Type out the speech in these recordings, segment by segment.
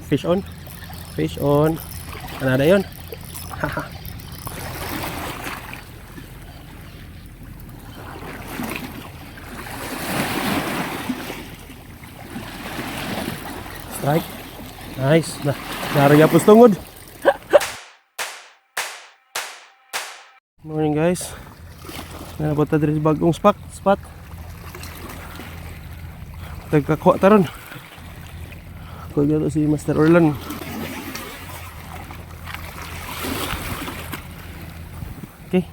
Fish on. Fish on. Ano na yun? Haha. Strike. Nice. Naraya po tungod. Morning guys. Nanapunta diri sa bagong spot. Nagkakuha taron. Kuha dito si Master Orlan. Okay.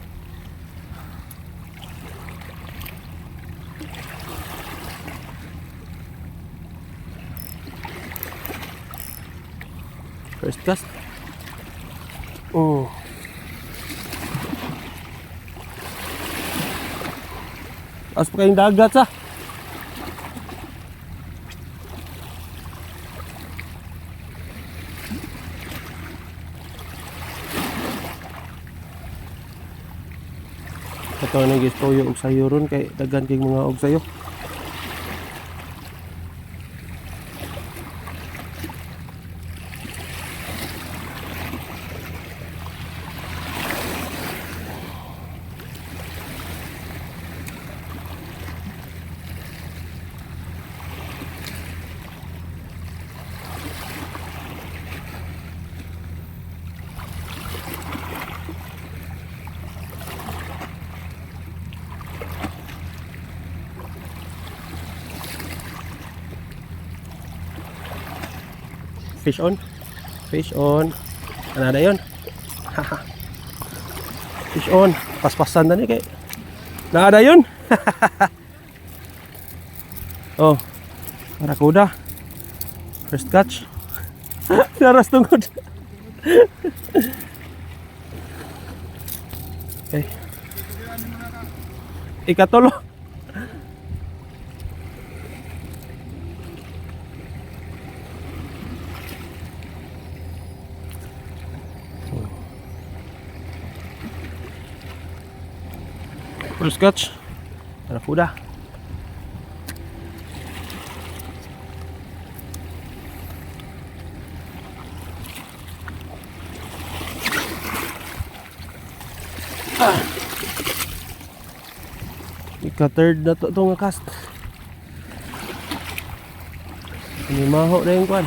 First cast. Oh. As pa kayong dagat sa. Ito na guys, toyo og sayo ron kay daghan kay mga og sayo. Fish on. Fish on. Ano na yun? Haha. Fish on. Paspasan na ni kay. Naada yun? Oh. Barakuda. First catch. Naras tungkod. Okay. Ikatulo. First catch. Barakuda. Ika-third na to nga cast. Maho na yung kwan.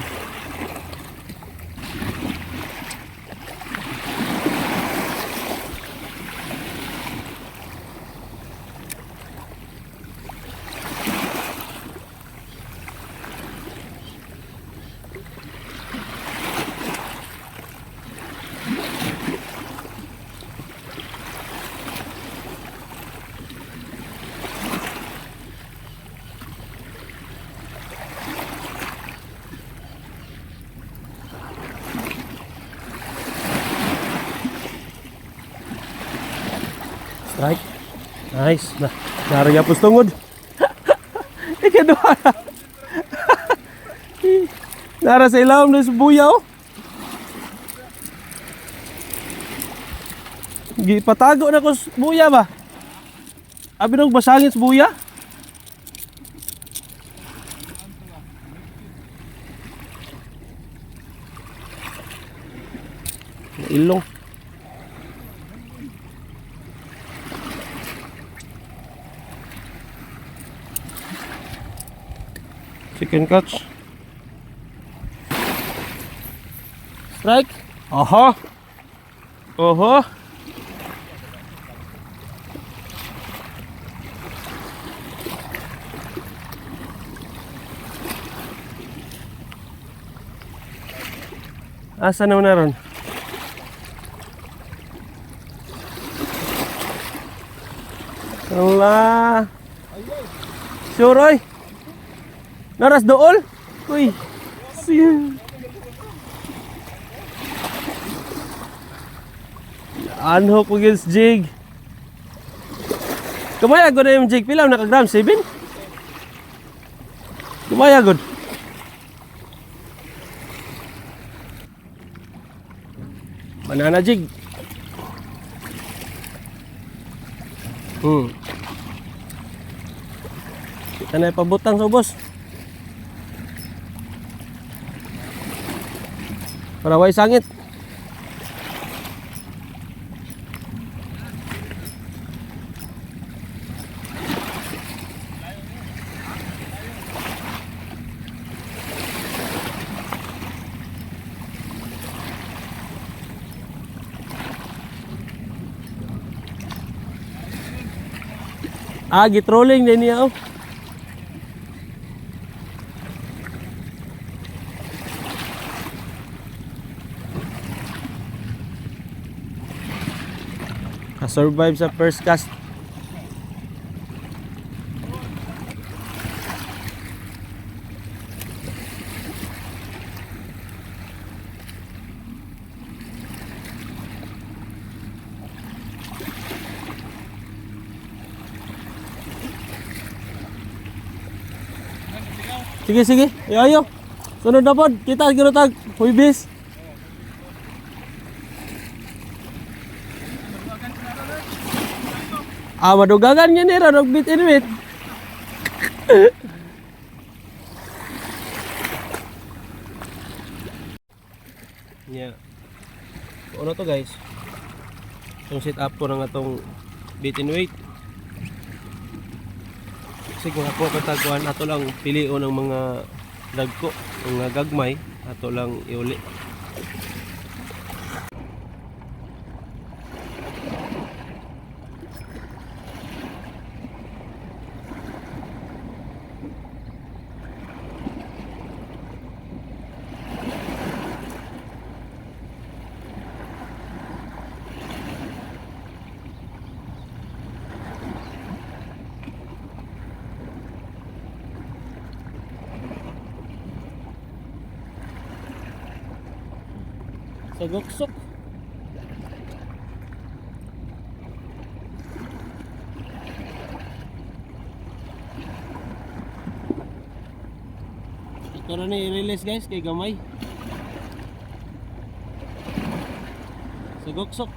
Strike. Nice. Naraya po tungod. Ikaduha. Nara sa ilawom na sa buya oh. Gipatago na ko sa buya ba? Abi nang basangin sa buya? Ilong. Second catch. Strike. Aha. Oho. Asa na ron? Allah. Suroy. Naras dool? Uy. Siya. Anho ko gils jig. Kumaya gud yung jig pilaw naka-gram 7. Kumaya gud. Banana jig. Kita na ipabutang sa ubos. Para way sangit. Gitrolling din niya oh. Survive sa first cast. Sige, sige. Ayo. Sunod na pod. Kita ginutag. Huibis. Madugagan niya nira. Nagbit inwit. Yeah. Ano to guys? Itong set up ko ng atong bit and weight. Kasi kung ako kataguan, ato lang pilion ng mga dagko, mga gagmay, ato lang iuli. Sa guksok. Ito na ni i-release guys kay gamay. Sa guksok.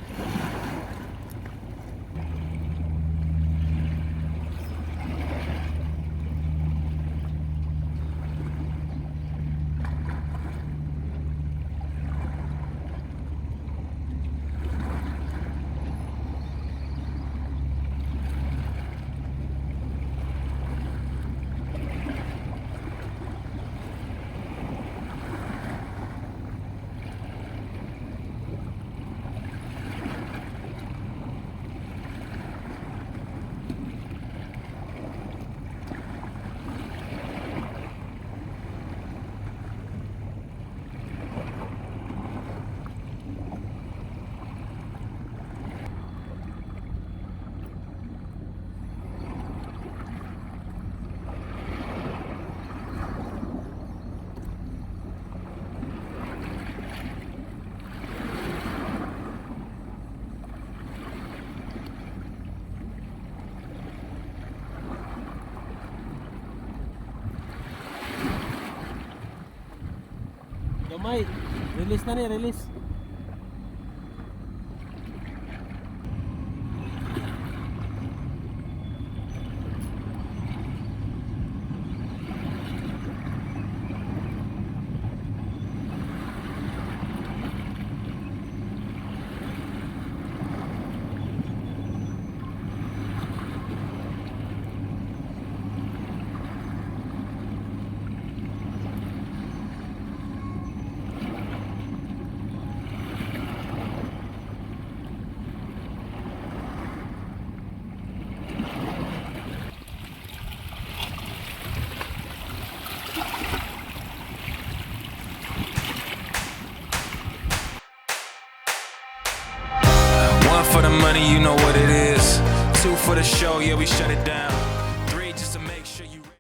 Gamay, release na ni, release. For the money, you know what it is. Two for the show, yeah, we shut it down.